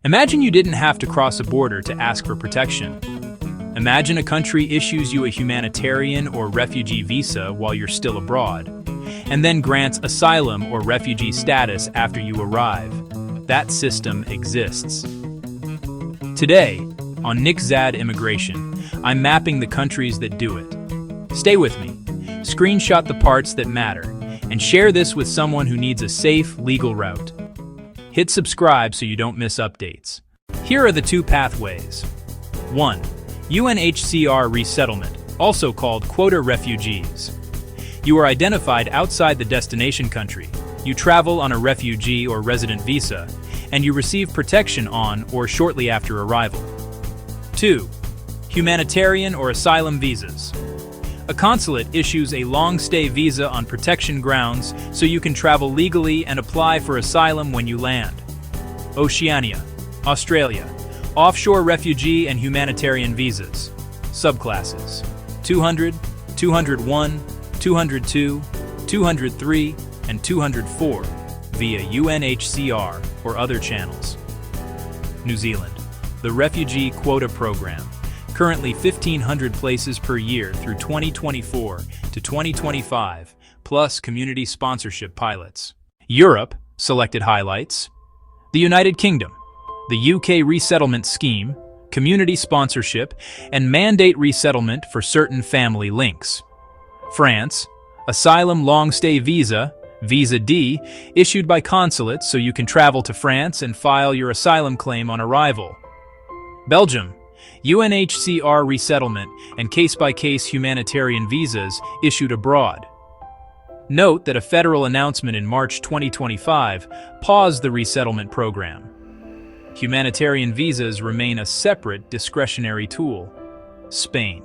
Imagine you didn't have to cross a border to ask for protection. Imagine a country issues you a humanitarian or refugee visa while you're still abroad, and then grants asylum or refugee status after you arrive. That system exists. Today, on Nick Zad Immigration, I'm mapping the countries that do it. Stay with me, screenshot the parts that matter, and share this with someone who needs a safe, legal route. Hit subscribe so you don't miss updates. Here are the two pathways. 1. UNHCR Resettlement, also called quota refugees. You are identified outside the destination country. You travel on a refugee or resident visa, and you receive protection on or shortly after arrival. 2. Humanitarian or asylum visas. A consulate issues a long-stay visa on protection grounds so you can travel legally and apply for asylum when you land. Oceania, Australia, offshore refugee and humanitarian visas. Subclasses: 200, 201, 202, 203, and 204 via UNHCR or other channels. New Zealand, the Refugee Quota Program. Currently 1,500 places per year through 2024 to 2025, plus community sponsorship pilots. Europe, selected highlights. The United Kingdom, the UK Resettlement Scheme, community sponsorship, and mandate resettlement for certain family links. France, Asylum Long-Stay Visa, Visa D, issued by consulates so you can travel to France and file your asylum claim on arrival. Belgium, UNHCR Resettlement and case-by-case humanitarian visas issued abroad. Note that a federal announcement in March 2025 paused the resettlement program. Humanitarian visas remain a separate discretionary tool. Spain,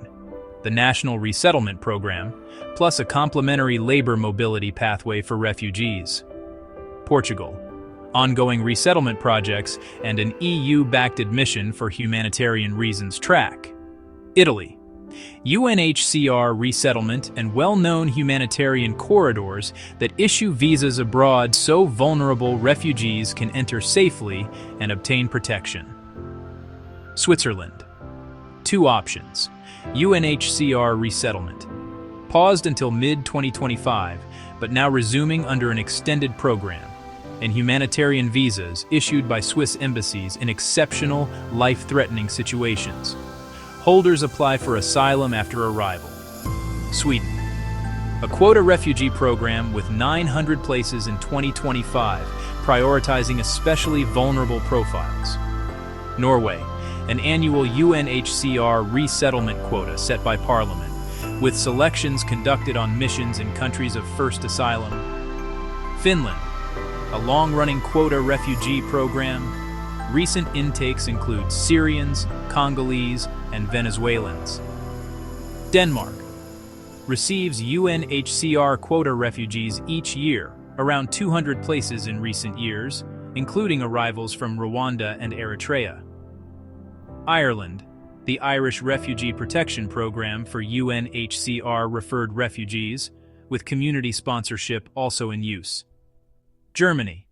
the National Resettlement Program, plus a complementary labor mobility pathway for refugees. Portugal, ongoing resettlement projects and an EU-backed admission for humanitarian reasons track. Italy, UNHCR resettlement and well-known humanitarian corridors that issue visas abroad so vulnerable refugees can enter safely and obtain protection. Switzerland, two options. UNHCR resettlement, paused until mid-2025, but now resuming under an extended program, and humanitarian visas issued by Swiss embassies in exceptional, life-threatening situations. Holders apply for asylum after arrival. Sweden, a quota refugee program with 900 places in 2025, prioritizing especially vulnerable profiles. Norway, an annual UNHCR resettlement quota set by Parliament, with selections conducted on missions in countries of first asylum. Finland, a long-running quota refugee program. Recent intakes include Syrians, Congolese, and Venezuelans. Denmark receives UNHCR quota refugees each year, around 200 places in recent years, including arrivals from Rwanda and Eritrea. Ireland, the Irish Refugee Protection Program for UNHCR-referred refugees, with community sponsorship also in use. Germany,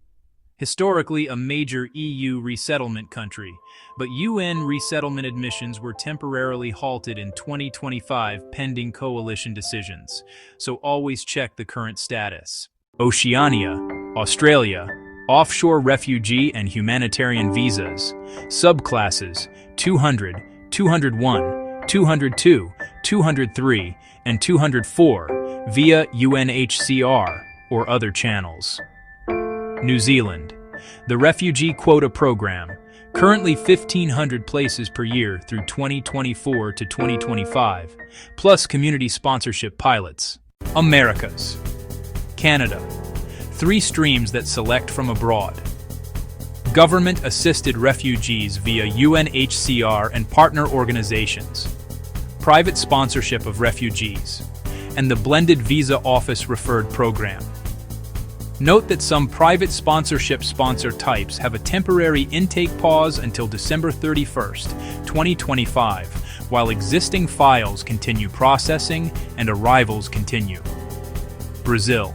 historically a major EU resettlement country, but UN resettlement admissions were temporarily halted in 2025 pending coalition decisions, so always check the current status. Oceania, Australia, offshore refugee and humanitarian visas, subclasses 200, 201, 202, 203, and 204 via UNHCR or other channels. New Zealand, the Refugee Quota Program, currently 1,500 places per year through 2024 to 2025, plus community sponsorship pilots. Americas, Canada, 3 streams that select from abroad. Government-assisted refugees via UNHCR and partner organizations, private sponsorship of refugees, and the blended visa office-referred program. Note that some private sponsorship sponsor types have a temporary intake pause until December 31st, 2025, while existing files continue processing and arrivals continue. Brazil,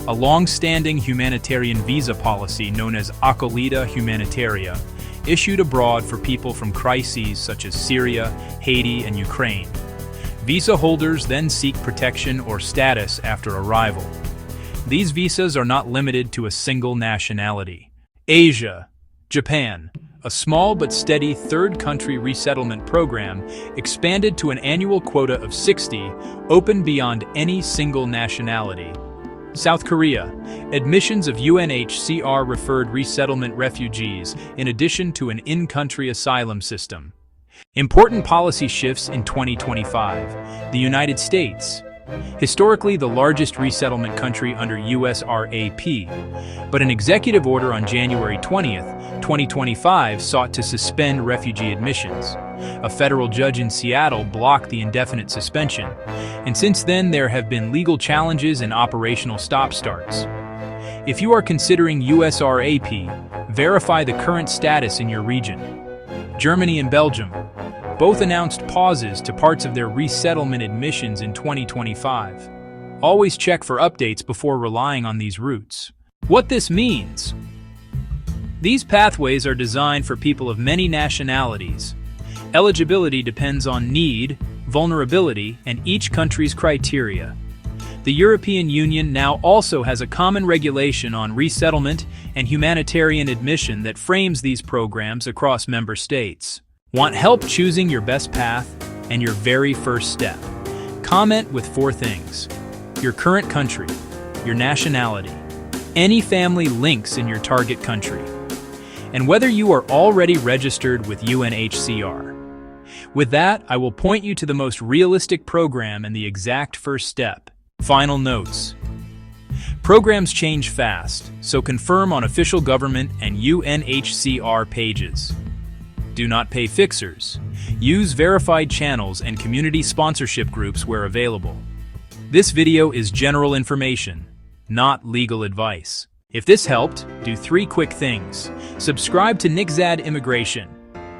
a long-standing humanitarian visa policy known as Acolhida Humanitária, issued abroad for people from crises such as Syria, Haiti, and Ukraine. Visa holders then seek protection or status after arrival. These visas are not limited to a single nationality. Asia. Japan, a small but steady third country resettlement program, expanded to an annual quota of 60, open beyond any single nationality. South Korea, admissions of UNHCR referred resettlement refugees in addition to an in-country asylum system. Important policy shifts in 2025. The United States, historically the largest resettlement country under USRAP, but an executive order on January 20th, 2025 sought to suspend refugee admissions. A federal judge in Seattle blocked the indefinite suspension, and since then there have been legal challenges and operational stop-starts. If you are considering USRAP, verify the current status in your region. Germany and Belgium both announced pauses to parts of their resettlement admissions in 2025. Always check for updates before relying on these routes. What this means: these pathways are designed for people of many nationalities. Eligibility depends on need, vulnerability, and each country's criteria. The European Union now also has a common regulation on resettlement and humanitarian admission that frames these programs across member states. Want help choosing your best path and your very first step? Comment with 4 things: your current country, your nationality, any family links in your target country, and whether you are already registered with UNHCR. With that, I will point you to the most realistic program and the exact first step. Final notes. Programs change fast, so confirm on official government and UNHCR pages. Do not pay fixers. Use verified channels and community sponsorship groups where available. This video is general information, not legal advice. If this helped, do 3 quick things. Subscribe to NICZAD Immigration.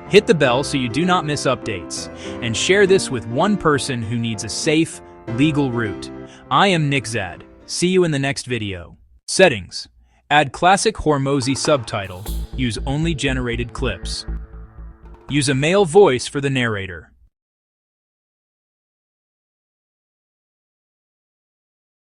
Hit the bell so you do not miss updates. And share this with one person who needs a safe, legal route. I am NICZAD. See you in the next video. Settings. Add classic Hormozy subtitle. Use only generated clips. Use a male voice for the narrator.